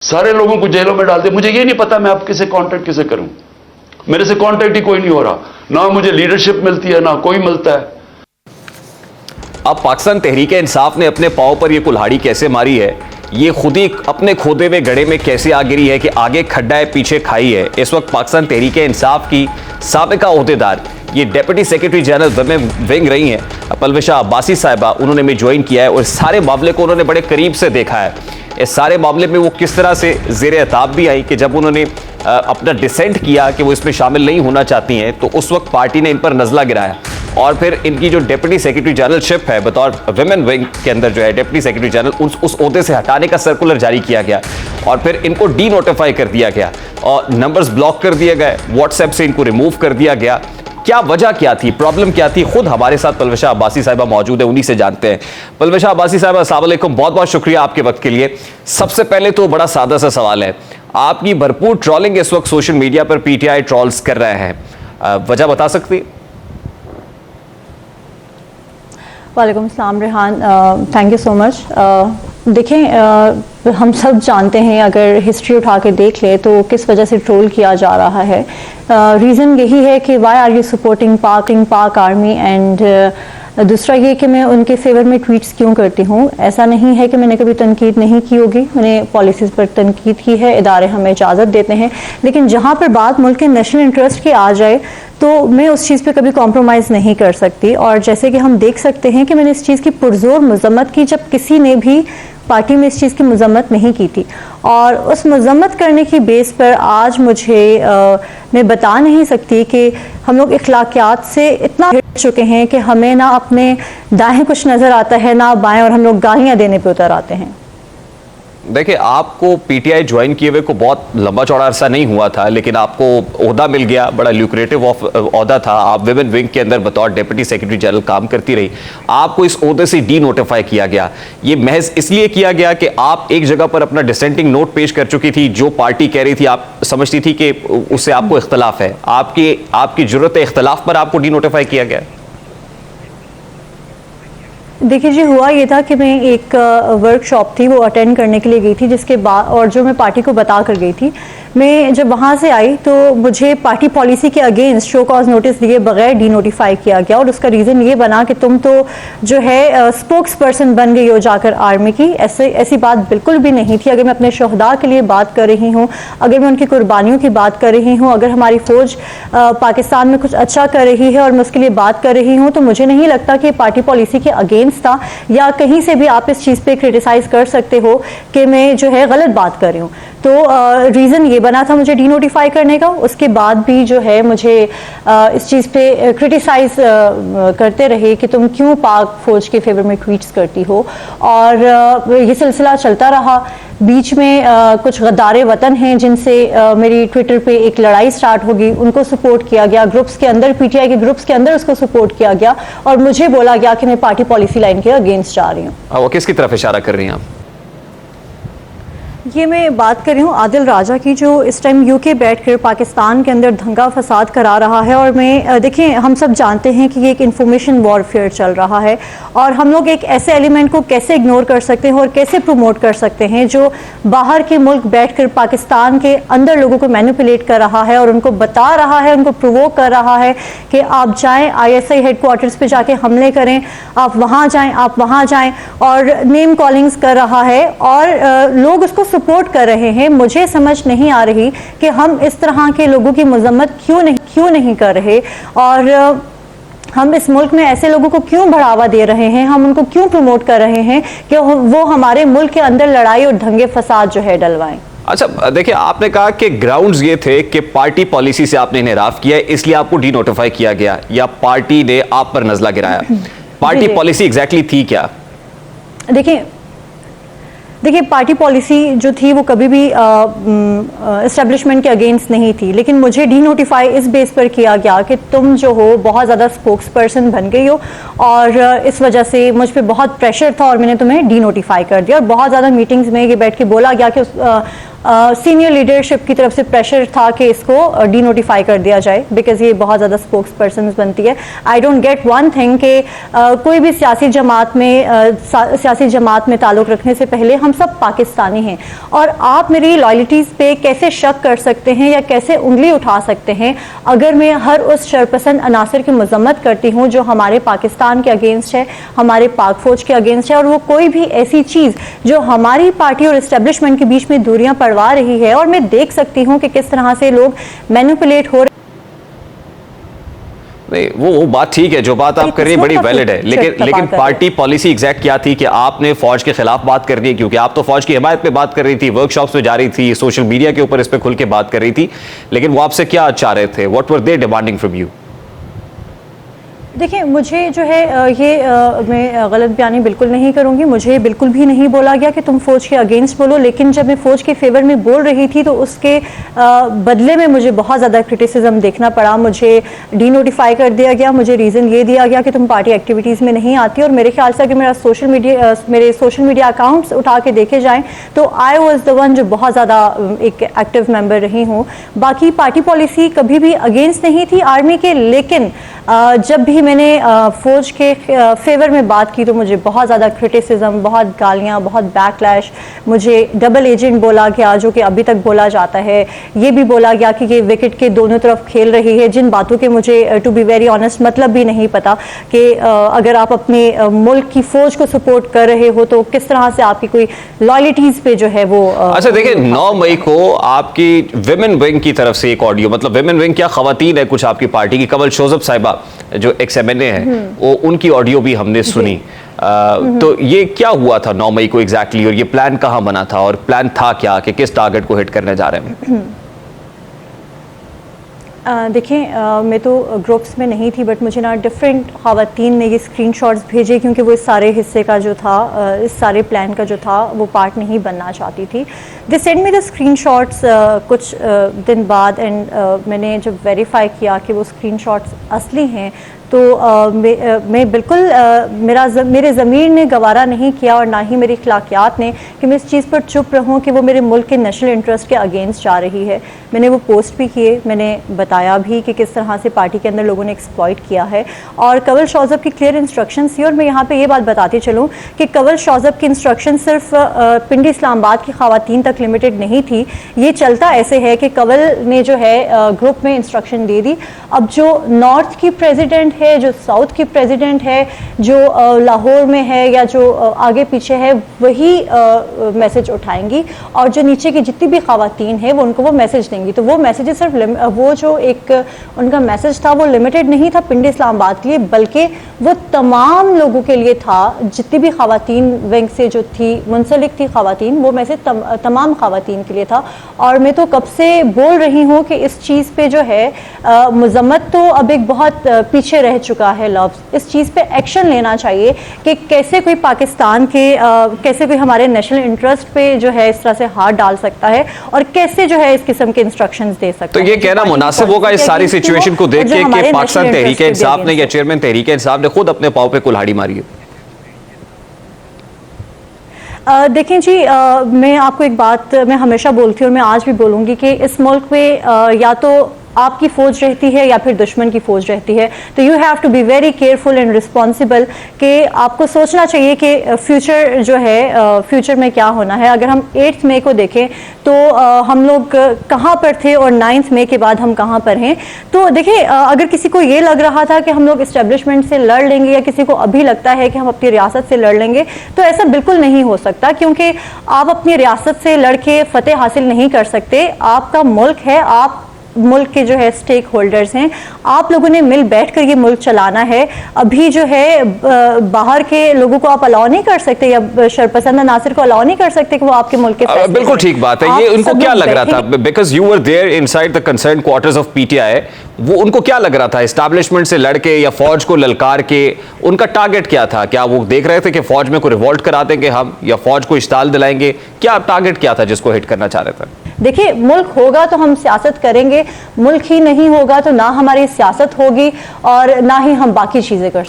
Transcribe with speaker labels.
Speaker 1: सारे लोगों को जेलों में डाल दे। मुझे ये नहीं पता मैं अब किसे कांटेक्ट किसे करूं। मेरे से कांटेक्ट ही कोई नहीं हो रहा, ना मुझे लीडरशिप मिलती है ना कोई मिलता है।
Speaker 2: अब पाकिस्तान तहरीक इंसाफ ने अपने पांव पर यह कुल्हाड़ी कैसे मारी है, ये खुद ही अपने खोदे हुए गड्ढे में कैसे आ गिरी है कि आगे खड्डा है पीछे खाई है। इस वक्त पाकिस्तान तहरीक इंसाफ की साबिका ओहदेदार, ये deputy secretary general women wing रही हैं पलविशा अब्बासी साहिबा, उन्होंने भी ज्वाइन किया है और सारे मामले को उन्होंने बड़े करीब से देखा है। इस सारे मामले में वो किस तरह से ज़ेर एताब भी आई कि जब उन्होंने अपना डिसेंट किया कि वो इसमें शामिल नहीं होना चाहती हैं, तो उस वक्त पार्टी ने इन पर नज़ला गिराया और फिर इनकी जो डेप्यूटी सेक्रेटरी जनरलशिप है बतौर वुमेन विंग के अंदर जो है डेप्यूटी सेक्रेटरी जनरल, उस ओहदे से हटाने का सर्कुलर जारी किया गया और फिर इनको डी नोटिफाई कर दिया गया और नंबर्स ब्लॉक कर दिए गए, व्हाट्सएप से इनको रिमूव कर दिया गया। क्या वजह क्या थी, प्रॉब्लम क्या थी? खुद हमारे साथ पलविशा अब्बासी साहिबा मौजूद है, उन्हीं से जानते हैं। पलविशा अब्बासी साहिबा, अस्सलाम वालेकुम, बहुत बहुत शुक्रिया आपके वक्त के लिए। सबसे पहले तो बड़ा सादा सा सवाल है, आपकी भरपूर ट्रोलिंग इस वक्त सोशल मीडिया पर पीटीआई ट्रोल्स कर रहे हैं, वजह बता सकती?
Speaker 3: वालेकुम अस्सलाम Rehan, thank you so much. देखें, हम सब जानते हैं, अगर हिस्ट्री उठा के देख ले तो किस वजह से ट्रोल किया जा रहा है। रीज़न यही है कि वाई आर यू सपोर्टिंग पाक आर्मी, एंड दूसरा ये कि मैं उनके फेवर में ट्वीट्स क्यों करती हूँ। ऐसा नहीं है कि मैंने कभी तनकीद नहीं की होगी, मैंने पॉलिसीज़ पर तनकीद की है, इदारे हमें इजाज़त देते हैं, लेकिन जहाँ पर बात मुल्क के नेशनल इंटरेस्ट की आ जाए तो मैं उस चीज़ पे कभी कॉम्प्रोमाइज़ नहीं कर सकती। और जैसे कि हम देख सकते हैं कि मैंने इस चीज़ की पुरजोर मजम्मत की जब किसी ने भी पार्टी में इस चीज़ की मजम्मत नहीं की थी, और उस मजम्मत करने की बेस पर आज मुझे मैं बता नहीं सकती कि हम लोग इखलाकियात से इतना हिट चुके हैं कि हमें ना अपने दाएं कुछ नज़र आता है ना बाएं, और हम लोग गालियाँ देने पे उतर आते हैं।
Speaker 2: देखिए, आपको पीटीआई ज्वाइन किए हुए को बहुत लंबा चौड़ा अरसा नहीं हुआ था, लेकिन आपको ओहदा मिल गया, बड़ा ल्यूक्रेटिव ओहदा था। आप विमेन विंग के अंदर बतौर डेप्यूटी सेक्रेटरी जनरल काम करती रही, आपको इस ओहदे से डी नोटिफाई किया गया। ये महज इसलिए किया गया कि आप एक जगह पर अपना डिसेंटिंग नोट पेश कर चुकी थी, जो पार्टी कह रही थी, आप समझती थी कि उससे आपको इख्तलाफ है, आपकी जरूरत इख्तलाफ पर आपको डी नोटिफाई किया गया।
Speaker 3: देखिए जी, हुआ ये था कि मैं एक वर्कशॉप थी वो अटेंड करने के लिए गई थी, जिसके बाद और जो मैं पार्टी को बता कर गई थी, मैं जब वहाँ से आई तो मुझे पार्टी पॉलिसी के अगेंस्ट शो कॉज नोटिस दिए बगैर डी नोटिफाई किया गया। और उसका रीज़न ये बना कि तुम तो जो है स्पोक्स पर्सन बन गई हो जाकर आर्मी की। ऐसी बात बिल्कुल भी नहीं थी। अगर मैं अपने शहदा के लिए बात कर रही हूँ, अगर मैं उनकी कुर्बानियों की बात कर रही हूँ, अगर हमारी फ़ौज पाकिस्तान में कुछ अच्छा कर रही है और मैं उसके लिए बात कर रही हूँ, तो मुझे नहीं लगता कि पार्टी पॉलिसी के अगेंस्ट था, या कहीं से भी आप इस चीज़ पे क्रिटिसाइज़ कर सकते हो कि मैं जो है गलत बात कर रही हूँ। तो रीज़न ये बना था मुझे डी नोटिफाई करने का। उसके बाद भी जो है मुझे इस चीज़ पे क्रिटिसाइज़ करते रहे कि तुम क्यों पाक फ़ौज के फेवर में ट्वीट्स करती हो, और ये सिलसिला चलता रहा। बीच में कुछ गद्दारे वतन हैं जिनसे मेरी ट्विटर पे एक लड़ाई स्टार्ट होगी, उनको सपोर्ट किया गया, ग्रुप्स के अंदर, पीटीआई के ग्रुप्स के अंदर उसको सपोर्ट किया गया, और मुझे बोला गया कि मैं पार्टी पॉलिसी लाइन के अगेंस्ट जा रही हूँ।
Speaker 2: वो किसकी तरफ इशारा कर रही हैं आप?
Speaker 3: ये मैं बात कर रही हूँ आदिल राजा की, जो इस टाइम यूके बैठकर पाकिस्तान के अंदर दंगा फसाद करा रहा है। और मैं देखिए, हम सब जानते हैं कि ये एक इंफॉर्मेशन वॉरफेयर चल रहा है, और हम लोग एक ऐसे एलिमेंट को कैसे इग्नोर कर सकते हैं और कैसे प्रमोट कर सकते हैं जो बाहर के मुल्क बैठकर पाकिस्तान के अंदर लोगों को मैनिपुलेट कर रहा है और उनको बता रहा है, उनको प्रोवोक कर रहा है कि आप जाएँ ISI हेडक्वार्टर्स पर जाके हमले करें, आप वहाँ जाएँ, आप वहाँ जाएँ, और नेम कॉलिंग्स कर रहा है, और लोग उसको सपोर्ट कर रहे हैं। मुझे समझ नहीं आ रही कि हम इस तरह के लोगों की मजम्मत क्यों नहीं कर रहे, और हम इस मुल्क में ऐसे लोगों को क्यों बढ़ावा दे रहे हैं, हम उनको क्यों प्रमोट कर रहे हैं कि वो हमारे मुल्क के अंदर लड़ाई और दंगे फसाद जो है डलवाएं।
Speaker 2: अच्छा, देखिए, आपने कहा कि ग्राउंड्स ये थे कि पार्टी पॉलिसी से आपने इन्हिराफ किया है, इसलिए आपको डी नोटिफाई किया गया, या पार्टी ने आप पर नजला गिराया? पार्टी पॉलिसी एग्जैक्टली थी क्या?
Speaker 3: देखिए, पार्टी पॉलिसी जो थी वो कभी भी एस्टेब्लिशमेंट के अगेंस्ट नहीं थी, लेकिन मुझे डी नोटिफाई इस बेस पर किया गया कि तुम जो हो बहुत ज़्यादा स्पोक्स पर्सन बन गई हो, और इस वजह से मुझ पे बहुत प्रेशर था और मैंने तुम्हें डी नोटिफाई कर दिया। और बहुत ज़्यादा मीटिंग्स में ये बैठ के बोला गया कि सीनियर लीडरशिप की तरफ से प्रेशर था कि इसको डीनोटिफाई कर दिया जाए, बिकॉज ये बहुत ज़्यादा स्पोक्स पर्सन बनती है। I don't get one thing कि कोई भी सियासी जमात में ताल्लुक़ रखने से पहले हम सब पाकिस्तानी हैं, और आप मेरी लॉयल्टीज़ पे कैसे शक कर सकते हैं या कैसे उंगली उठा सकते हैं अगर मैं हर उस शरपसंद अनासर की मजम्मत करती हूँ जो हमारे पाकिस्तान के अगेंस्ट है, हमारे पाक फौज के अगेंस्ट है, और वो कोई भी ऐसी चीज़ जो हमारी पार्टी और इस्टेब्लिशमेंट के बीच में दूरियां पड़वा रही है, और मैं देख सकती हूँ कि किस तरह से लोग मैनिपुलेट हो रहे।
Speaker 2: नहीं, वो बात ठीक है, जो बात आप कर रही है बड़ी वैलिड है, लेकिन पार्टी पॉलिसी एग्जैक्ट क्या थी कि आपने फौज के खिलाफ बात कर दी, क्योंकि आप तो फौज की हिमायत पे बात कर रही थी, वर्कशॉप्स में जा रही थी, सोशल मीडिया के ऊपर इस पे खुल के बात कर रही थी, लेकिन वो आपसे क्या चाह रहे थे? What were they demanding from you?
Speaker 3: देखिए, मुझे जो है मैं गलत बयानी बिल्कुल नहीं करूंगी। मुझे बिल्कुल भी नहीं बोला गया कि तुम फौज के अगेंस्ट बोलो, लेकिन जब मैं फौज के फेवर में बोल रही थी तो उसके बदले में मुझे बहुत ज़्यादा क्रिटिसिज्म देखना पड़ा। मुझे डीनोटिफाई कर दिया गया, मुझे रीज़न ये दिया गया कि तुम पार्टी एक्टिविटीज़ में नहीं आती, और मेरे ख्याल से अगर मेरे सोशल मीडिया अकाउंट्स उठा के देखे जाएँ तो आई वॉज द वन जो बहुत ज़्यादा एक एक्टिव मेंबर रही हूँ। बाकी पार्टी पॉलिसी कभी भी अगेंस्ट नहीं थी आर्मी के, लेकिन जब भी मैंने फौज के फेवर में बात की तो मुझे बहुत ज़्यादा क्रिटिसिज्म, बहुत गालियाँ, बहुत बैकलैश, मुझे डबल एजेंट बोला गया, जो कि अभी तक बोला जाता है। ये भी बोला गया कि ये विकेट के दोनों तरफ खेल रही है, जिन बातों के मुझे टू बी वेरी ऑनेस्ट मतलब भी नहीं पता कि अगर आप अपने मुल्क की फ़ौज को सपोर्ट कर रहे हो तो किस तरह से आपकी कोई लॉयल्टीज़ पे जो है वो
Speaker 2: अच्छा देखिए, 9 मई को आपकी विमेन विंग की तरफ से एक ऑडियो, मतलब विमेन विंग क्या खवातीन है कुछ आपकी पार्टी की, कमल शोजब साहिबा जो XMNA है, वो उनकी ऑडियो भी हमने सुनी। तो ये क्या हुआ था 9 मई को एग्जैक्टली, और ये प्लान कहाँ बना था, और प्लान था क्या कि किस टारगेट को हिट करने जा रहे हैं?
Speaker 3: देखिए, मैं तो ग्रुप्स में नहीं थी, बट मुझे ना डिफरेंट ख़वातीन ने ये स्क्रीनशॉट्स भेजे, क्योंकि वो इस सारे हिस्से का जो था, इस सारे प्लान का जो था वो पार्ट नहीं बनना चाहती थी। They send me the screenshots कुछ दिन बाद, एंड मैंने जब वेरीफाई किया कि वो स्क्रीनशॉट्स असली हैं तो मैं बिल्कुल मेरे ज़मीर ने गवारा नहीं किया, और ना ही मेरी अखलाकियात ने, कि मैं इस चीज़ पर चुप रहूं कि वो मेरे मुल्क के नेशनल इंटरेस्ट के अगेंस्ट जा रही है। मैंने वो पोस्ट भी किए, मैंने बताया भी कि किस तरह से पार्टी के अंदर लोगों ने एक्सप्लॉइट किया है, और कंवल शौजब की क्लियर इंस्ट्रक्शंस थी। और मैं यहाँ पे ये बात बताती चलूँ कि कंवल शौजब की इंस्ट्रक्शन सिर्फ पिंडी इस्लामाबाद की ख़वातीन तक लिमिटेड नहीं थी। ये चलता ऐसे है कि कंवल ने जो है ग्रुप में इंस्ट्रक्शन दे दी, अब जो नॉर्थ की प्रेसिडेंट है, जो साउथ की प्रेसिडेंट है, जो लाहौर में है या जो आगे पीछे है, वही मैसेज उठाएंगी, और जो नीचे की जितनी भी ख़वातीन है वो उनको वो मैसेज देंगी। तो वो मैसेज सिर्फ वो जो एक उनका मैसेज था वो लिमिटेड नहीं था पिंडी इस्लामाबाद के लिए, बल्कि वो तमाम लोगों के लिए था, जितनी भी ख़वातीन विंग से जो थी मुंसलिक थी ख़वातीन, वो मैसेज तमाम ख़वातीन के लिए था। और मैं तो कब से बोल रही हूँ कि इस चीज़ पे जो है मजम्मत तो अब एक बहुत पीछे रह चुका है लफ्ज़, इस चीज़ पे एक्शन लेना चाहिए कि कैसे कोई पाकिस्तान के कैसे कोई हमारे नेशनल इंटरेस्ट पे जो है इस तरह से हाथ डाल सकता है, और कैसे जो है इस किस्म के इंस्ट्रक्शंस दे सकता है।
Speaker 2: तो ये कहना मुनासिब होगा इस सारी सिचुएशन को देख के कि पाकिस्तान तहरीक इंसाफ ने या चेयरमैन तहरीक इंसाफ ने खुद अपने पाँव पे कुल्हाड़ी मारी है?
Speaker 3: देखें जी, मैं आपको एक बात मैं हमेशा बोलती हूँ और मैं आज भी बोलूँगी कि इस मुल्क में या तो आपकी फ़ौज रहती है या फिर दुश्मन की फ़ौज रहती है। तो you have to be very careful and responsible कि आपको सोचना चाहिए कि फ्यूचर जो है फ्यूचर में क्या होना है। अगर हम 8 मई को देखें तो हम लोग कहाँ पर थे और 9 मई के बाद हम कहाँ पर हैं। तो देखिए, अगर किसी को ये लग रहा था कि हम लोग इस्टेब्लिशमेंट से लड़ लेंगे या किसी को अभी लगता है कि हम अपनी रियासत से लड़ लेंगे, तो ऐसा बिल्कुल नहीं हो सकता, क्योंकि आप अपनी रियासत से लड़ के फतेह हासिल नहीं कर सकते। आपका मुल्क है, आप मुल्क के जो है स्टेक होल्डर्स हैं, आप लोगों ने मिल बैठकर ये मुल्क चलाना है। अभी जो है बाहर के लोगों को आप अलाउ नहीं कर सकते या शरपसंद नासिर को अलाउ नहीं कर सकते कि वो आपके मुल्क के
Speaker 2: बिल्कुल ठीक बात है। ये उनको क्या लग रहा था, because you were there inside the concern quarters of PTI, वो उनको क्या लग रहा था एस्टैब्लिशमेंट से लड़के या फौज को ललकार के? उनका टारगेट क्या था? क्या वो देख रहे थे कि फौज में कोई रिवोल्ट करा देंगे हम, या फौज को इश्ताल दिलाएंगे? क्या टारगेट क्या था जिसको हिट करना चाह रहे थे?
Speaker 3: देखिए, मुल्क होगा तो हम सियासत करेंगे, मुल्क ही नहीं होगा तो ना हमारी सियासत होगी और ना ही हम बाकी चीजें कर सकते।